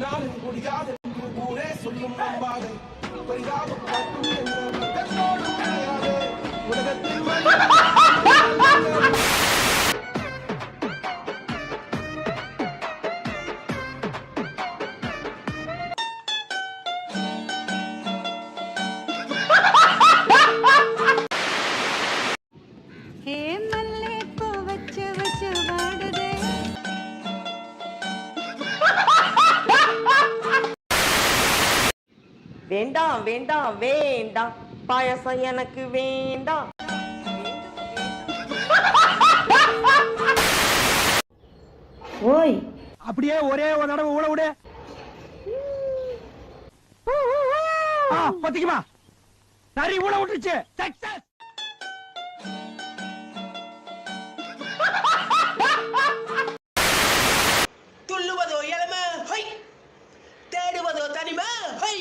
நானும் முடியாது என்று ஊரே சொல்லும் நம்பாதே பரிதாபம் காட்டும் என்ற கண்ணோடு கிடையாது உலகத்தில் வேண்டாம் வேண்டாம் வேண்டாம் பாயசம் எனக்கு வேண்டாம். ஓய் அப்படியே ஒரே ஒரு தடவை ஊழ விடு. பத்திக்குமா சரி ஊழ விட்டுருச்சு. சக்சஸ். துள்ளுவதோ இளமை ஹை, தேடுவதோ தனிமை ஹை.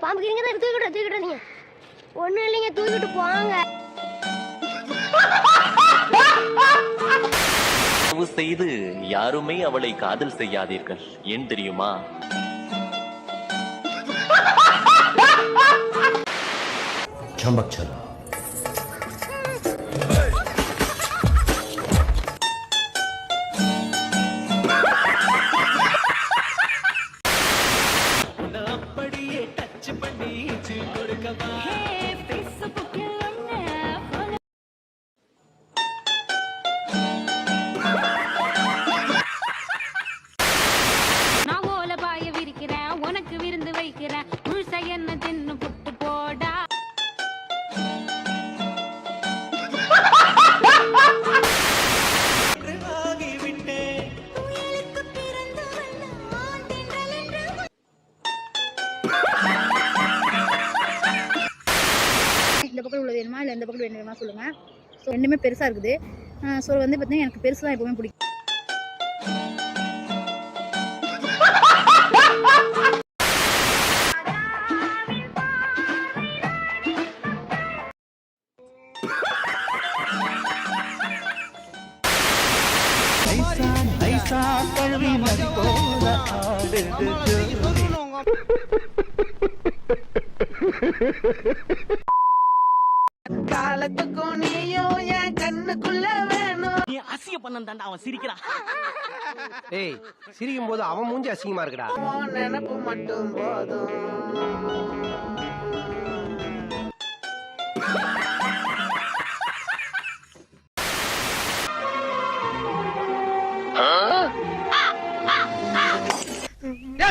பாம்பு கிரிங்க தான் தூக்கிட்டு நீங்க ஒண்ணும் இல்லைங்க, தூக்கிட்டு போவாங்க. செய்து யாருமே அவளை காதல் செய்யாதீர்கள். ஏன் தெரியுமா? அப்படியே டச் பண்ணி கொடுக்கவா உனக்கு விருந்து வைக்கிறேன் முழுசா என்ன தின்னு புட்டு போடா. இந்த பக்கம் உள்ளது வேணுமா இல்லை இந்த பக்கம் வேணுமா சொல்லுங்க. ஸோ ரெண்டுமே பெருசாக இருக்குது. ஸோ வந்து பார்த்தீங்கன்னா எனக்கு பெருசு தான் எப்பவுமே பிடிக்கும். காலத்துக்கும் நீயும் என் கண்ணுக்குள்ள வேணும். நீ அசிங்க பண்ண அவன் சிரிக்கிறான். ஏய் சிரிக்கும் போது அவன் மூஞ்சி அசிங்கமா இருக்குடா. நினப்பு மட்டும் போதும்.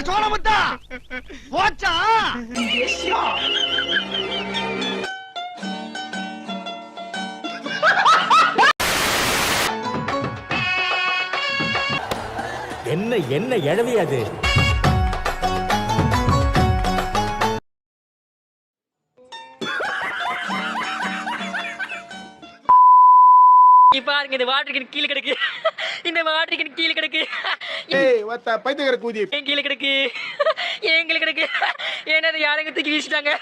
சோழமுத்தா போச்சா. என்ன என்ன எழவி அது? பாருங்க இந்த வாட்டர் கேன் கீழே கிடக்கு. இந்த வாட்டர் கேன் கீழே கிடக்கு. பைத்தியக்கார கூதி கீழே கிடக்கு. எங்களை கிடக்கு. ஏன்னா அதை யாரையும் தூக்கி வீசிட்டாங்க.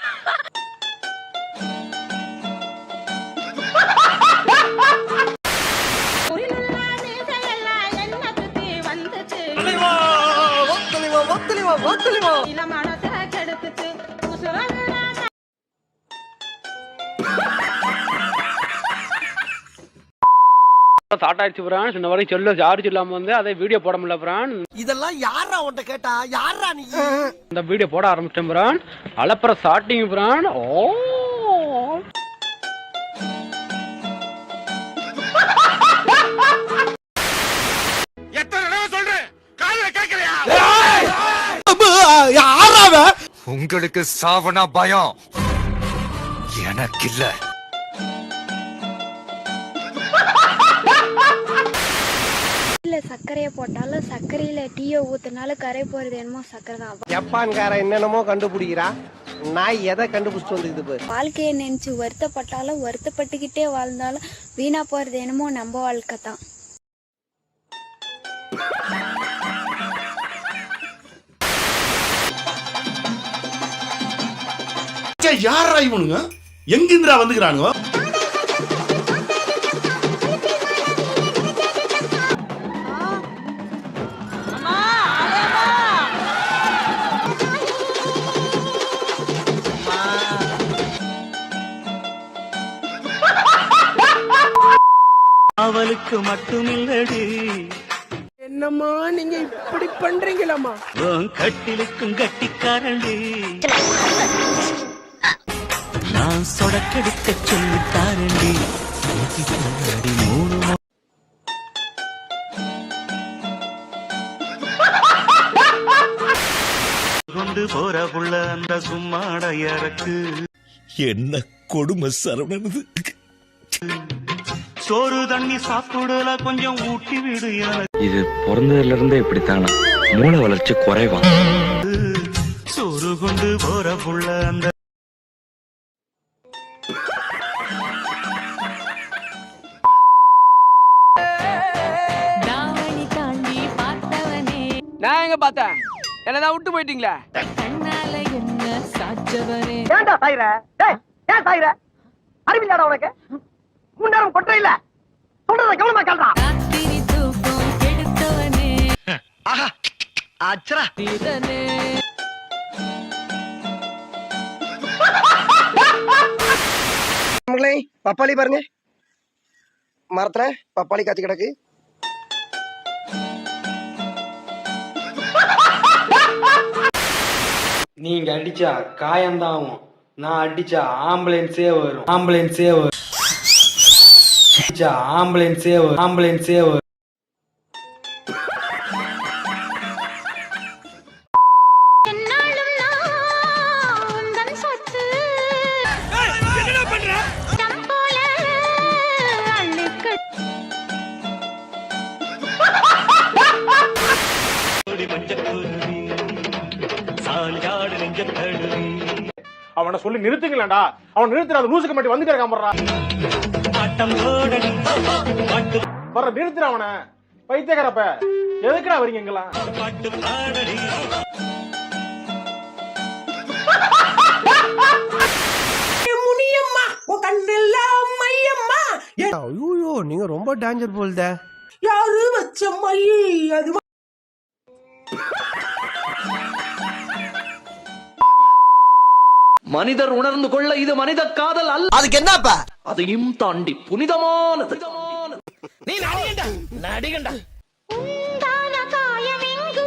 சாட்டாச்சு பிரான் இந்த வரைக்கும் சொல்ல சார்ஜ் இல்லாம வந்து அதை வீடியோ போட முடியல பிரான். இதெல்லாம் யாரா உன்ட்ட கேட்டா? யாரா நீ? இந்த வீடியோ போட ஆரம்பிச்சிட்டேன் பிரான். அலப்பற ஸ்டார்டிங் பிரான். ஓ எத்தனை தடவை சொல்றேன் காதுல கேட்கலையா? யாராவ? உங்களுக்கு சாவனா பயம் எனக்கு இல்ல. சர்க்கரையை போட்டாலும் சர்க்கரையில டீயை ஊத்துனாலும் கரை போறது என்னமோ சர்க்கரை தான். ஜப்பான்கார என்னென்னமோ கண்டுபிடிக்கிறா. நான் எதை கண்டுபிடிச்சிட்டு வந்துக்குது? வாழ்க்கையை நினைச்சு வருத்தப்பட்டாலும் வருத்தப்பட்டுக்கிட்டே வாழ்ந்தாலும் வீணா போறது என்னமோ நம்ம வாழ்க்கை தான். யாரா இவனுங்க? எங்கிந்திரா வந்துக்கிறானுங்க? அவளுக்கு மட்டும் இல்லடி. என்னம்மா நீங்க இப்படி பண்றீங்களம்மா? உன் கட்டிலுக்கும் கட்டிக்காரண்டி. நான் சொடக்கெடுக்க சொல்லி தாரண்டி. கொண்டு போற புள்ள அந்த சும்மாட இறக்கு. என்ன கொடுமை சரவணனது. சோறு தண்ணி சாப்பிடல கொஞ்சம் ஊட்டி விடு எனக்கு. இது பிறந்ததுல இருந்தே இப்படித்தானா? மூளை வளர்ச்சி குறைவா? சோறு கொண்டு போற புள்ள அந்த தாவணி தாண்டி பார்த்தவனே நான் எங்க பார்த்தேன்? என்னதான் விட்டு போயிட்டீங்களா? கண்ணால என்ன சாச்சவனே ஏன்டா சாயிர? டேய் ஏன் சாயிர? அறிவில்லாடா உனக்கு? முன்னேறம் கொட்டை இல்ல. சொல்றத கவனமா கேளுடா. ராத்திரி தூக்கம் கெடுத்தவனே ஆஹா அச்சரா. திறனே நம்மளே பப்பாளி பாருங்க. மரத்துல பப்பாளி காய்ச்சி கிடக்கு. நீங்க அடிச்சா காயம்தான் ஆகும். நான் அடிச்சா ஆம்புலன்ஸே வரும். ஆம்புலன்ஸே வரும். அடிச்சா ஆம்புலன்ஸே வரும். ஆம்புலன்ஸே வரும். என்னாலும் நான் உந்தன் சொத்து. என்னடா பண்ற? தம்போல அள்ளிக்க அவனை சொல்லி நிறுத்துங்களேன்டா. அவன் நிறுத்துறாத லூசுக்கு மட்டும் வந்துட்டே இருக்கான். வர நிறுத்துற அவனை. பைத்தியக்காரப்ப எதுக்குடா வரீங்க எங்கெல்லாம்? முனியம்மா உன் கண்ணெல்லாம் மையம்மா. ஐயோ நீங்க ரொம்ப டேஞ்சர் போல்த. யாரு வச்ச மை அது? மனிதர் உணர்ந்து கொள்ள இது மனித காதல் அல்ல. அதுக்கு என்னப்பா? அதையும் தாண்டி புனிதமானது. நீ நடிகண்டா நடிகண்டா. உண்டான காயமெங்கு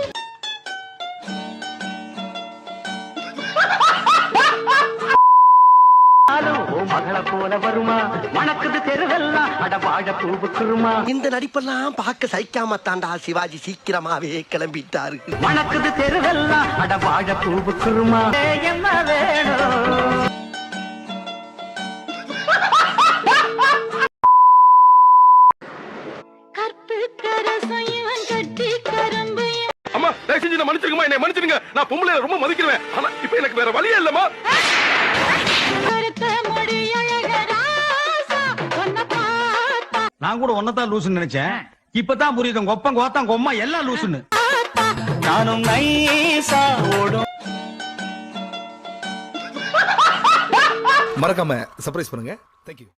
மகள போல வருமா மணக்குது தெருவெல்லாம் அட வாழ பூவுக்குருமா. இந்த நடிப்பெல்லாம் பார்க்க சகிக்காம தாண்டா சிவாஜி சீக்கிரமாவே கிளம்பிட்டாரு. மணக்குது தெருவெல்லாம் அட வாழ பூவுக்குருமா. என்ன வேணும்? கற்பு கரசையவன் கட்டி கரும்பு அம்மா தயவு செஞ்சு என்ன மன்னிச்சிருங்கம்மா. என்னை மன்னிச்சிருங்க. நான் பொம்பளை ரொம்ப மதிக்கிறேன். ஆனா இப்ப எனக்கு வேற வழியே இல்லம்மா. கருத்த மொழி அழகராசா உன்னை பார்த்தா நான் கூட ஒன்னதான் லூசுன்னு நினைச்சேன். இப்பதான் புரியுது உங்க ஒப்பம் கோத்தான் கொம்மா எல்லாம் லூசுன்னு. நானும் நைசா ஓடும். மறக்காம சர்ப்ரைஸ் பண்ணுங்க. தேங்க்யூ.